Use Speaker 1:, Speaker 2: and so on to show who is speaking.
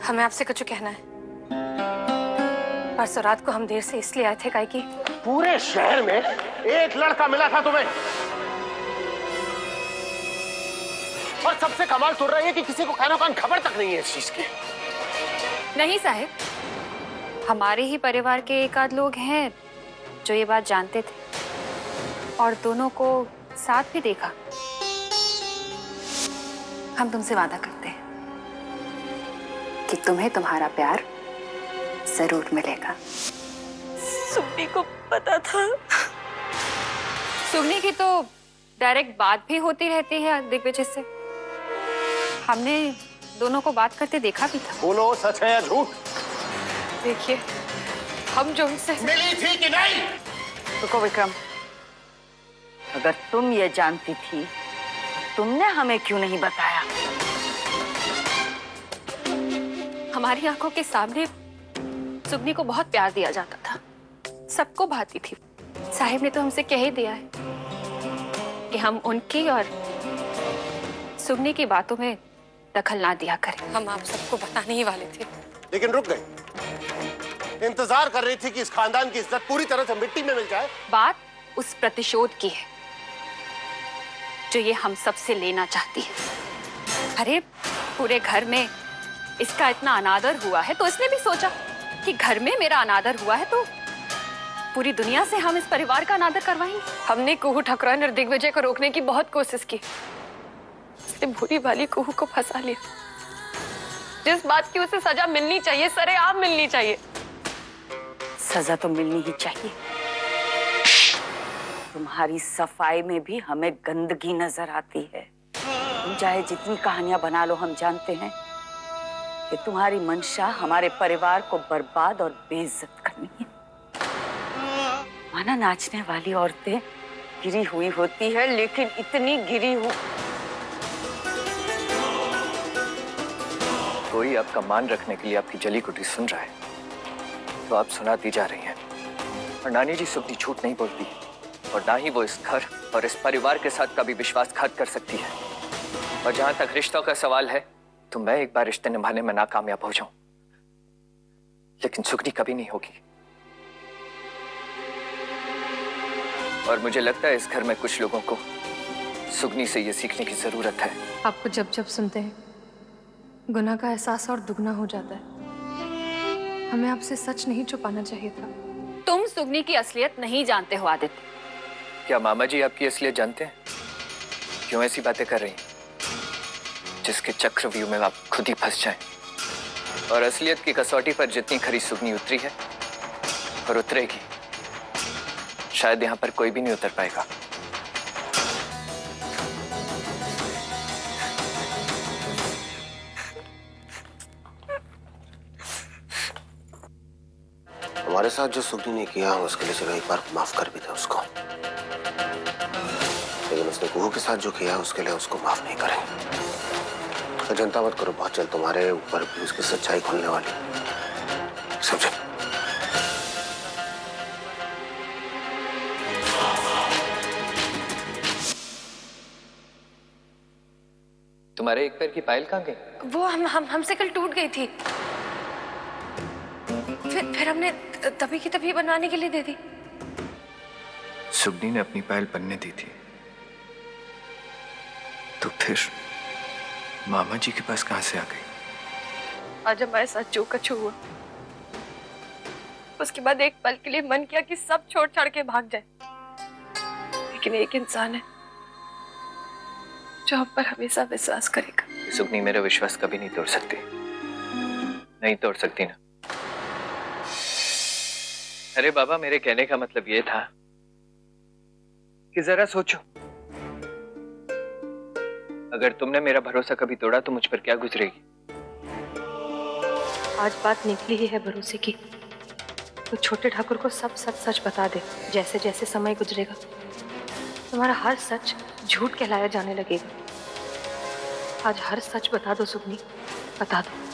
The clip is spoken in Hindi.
Speaker 1: हमें आपसे कुछ कहना है। परसों रात को हम देर से इसलिए आए थे काहे कि
Speaker 2: पूरे शहर में एक लड़का मिला था तुम्हें, और सबसे कमाल सुन रही है कि किसी को कानो कान खबर तक नहीं है इस चीज की।
Speaker 3: नहीं साहब, हमारे ही परिवार के एक आध लोग हैं जो ये बात जानते थे और दोनों को साथ भी देखा। हम तुमसे वादा करते हैं कि तुम्हें तुम्हारा प्यार जरूर मिलेगा।
Speaker 1: सुगनी को पता था।
Speaker 3: सुगनी की तो डायरेक्ट बात भी होती रहती है दिग्विजय से। हमने दोनों को बात करते देखा भी था।
Speaker 2: बोलो सच है या झूठ?
Speaker 1: देखिए, हम जो उनसे
Speaker 2: मिली थी कि नहीं?
Speaker 4: रुको विक्रम, अगर तुम ये जानती थी तुमने हमें क्यों नहीं बताया?
Speaker 1: हमारी आंखों के सामने सुगनी को बहुत प्यार दिया जाता था, सबको भाती थी। साहिब ने तो हमसे कह ही दिया है कि हम उनकी और सुगनी की बातों में दखल ना दिया करें। हम आप सबको बताने ही वाले थे,
Speaker 2: लेकिन रुक गए। इंतजार कर रही थी कि इस खानदान की इज्जत पूरी तरह से मिट्टी में मिल जाए।
Speaker 3: बात उस प्रतिशोध की है जो ये हम सबसे लेना चाहती है। अरे पूरे घर में इसका इतना अनादर हुआ है तो इसने भी सोचा कि घर में मेरा अनादर हुआ है तो पूरी दुनिया से हम इस परिवार का अनादर करवाएंगे।
Speaker 1: हमने कुहू ठकुराइन और दिग्विजय को रोकने की बहुत कोशिश की। उसने भूरी वाली कुहू को फंसा लिया। जिस बात की उसे सजा मिलनी चाहिए, सरेआम मिलनी चाहिए।
Speaker 4: सजा तो मिलनी ही चाहिए। तुम्हारी सफाई में भी हमें गंदगी नजर आती है। तुम चाहे जितनी कहानियां बना लो, हम जानते हैं कि तुम्हारी मंशा हमारे परिवार को बर्बाद और बेइज्जत करनी है। माना नाचने वाली औरतें गिरी हुई होती है, लेकिन इतनी गिरी हुई।
Speaker 5: कोई आपका मान रखने के लिए आपकी जली कुटी सुन रहा है तो आप सुनाती जा रही हैं। और नानी जी सुगनी झूठ नहीं बोलती और ना ही वो इस घर और इस परिवार के साथ कभी विश्वासघात कर सकती है। और जहां तक रिश्तों का सवाल है तो मैं एक बार रिश्ते निभाने में नाकामयाब हो जाऊं, लेकिन सुगनी कभी नहीं होगी। और मुझे लगता है इस घर में कुछ लोगों को सुगनी से ये सीखने की जरूरत है।
Speaker 1: आपको जब जब सुनते हैं गुनाह का एहसास और दुगना हो जाता है। हमें आपसे सच नहीं छुपाना चाहिए था।
Speaker 3: तुम सुगनी की असलियत नहीं जानते हो आदित्य।
Speaker 5: क्या मामा जी आपकी असलियत जानते हैं? क्यों ऐसी बातें कर रही हैं जिसके चक्रव्यूह में आप खुद ही फंस जाएं? और असलियत की कसौटी पर जितनी खरी सुगनी उतरी है और उतरेगी, शायद यहां पर कोई भी नहीं उतर पाएगा।
Speaker 2: हमारे साथ जो सुगनी ने किया उसके लिए चलो एक बार माफ कर भी दे उसको, लेकिन उसने कुहू के साथ जो किया उसके लिए उसको माफ नहीं करेंगे। तो चिंता मत करो, बहुत जल्द तुम्हारे ऊपर भी उसकी सच्चाई खुलने वाली, समझे?
Speaker 5: तुम्हारे एक पैर की पायल कहाँ गई?
Speaker 1: वो हमसे कल टूट गई थी, फिर हमने तभी की तभी बनवाने के लिए दे दी।
Speaker 5: सुगनी ने अपनी पायल बनने दी थी तो फिर मामा जी के पास कहां से आ गई?
Speaker 1: आज हमारे साथ जो कुछ हुआ उसके बाद एक पल के लिए मन किया कि सब छोड़ छाड़ के भाग जाए, लेकिन एक इंसान है जो हम पर हमेशा विश्वास करेगा।
Speaker 5: सुगनी मेरा विश्वास कभी नहीं तोड़ सकती, नहीं तोड़ सकती ना। अरे बाबा, मेरे कहने का मतलब ये था कि जरा सोचो, अगर तुमने मेरा भरोसा कभी तोड़ा तो मुझ पर क्या गुजरेगी?
Speaker 1: आज बात निकली ही है भरोसे की, तो छोटे ठाकुर को सब सच सच बता दे। जैसे जैसे समय गुजरेगा तुम्हारा हर सच झूठ कहलाया जाने लगेगा। आज हर सच बता दो सुगनी, बता दो।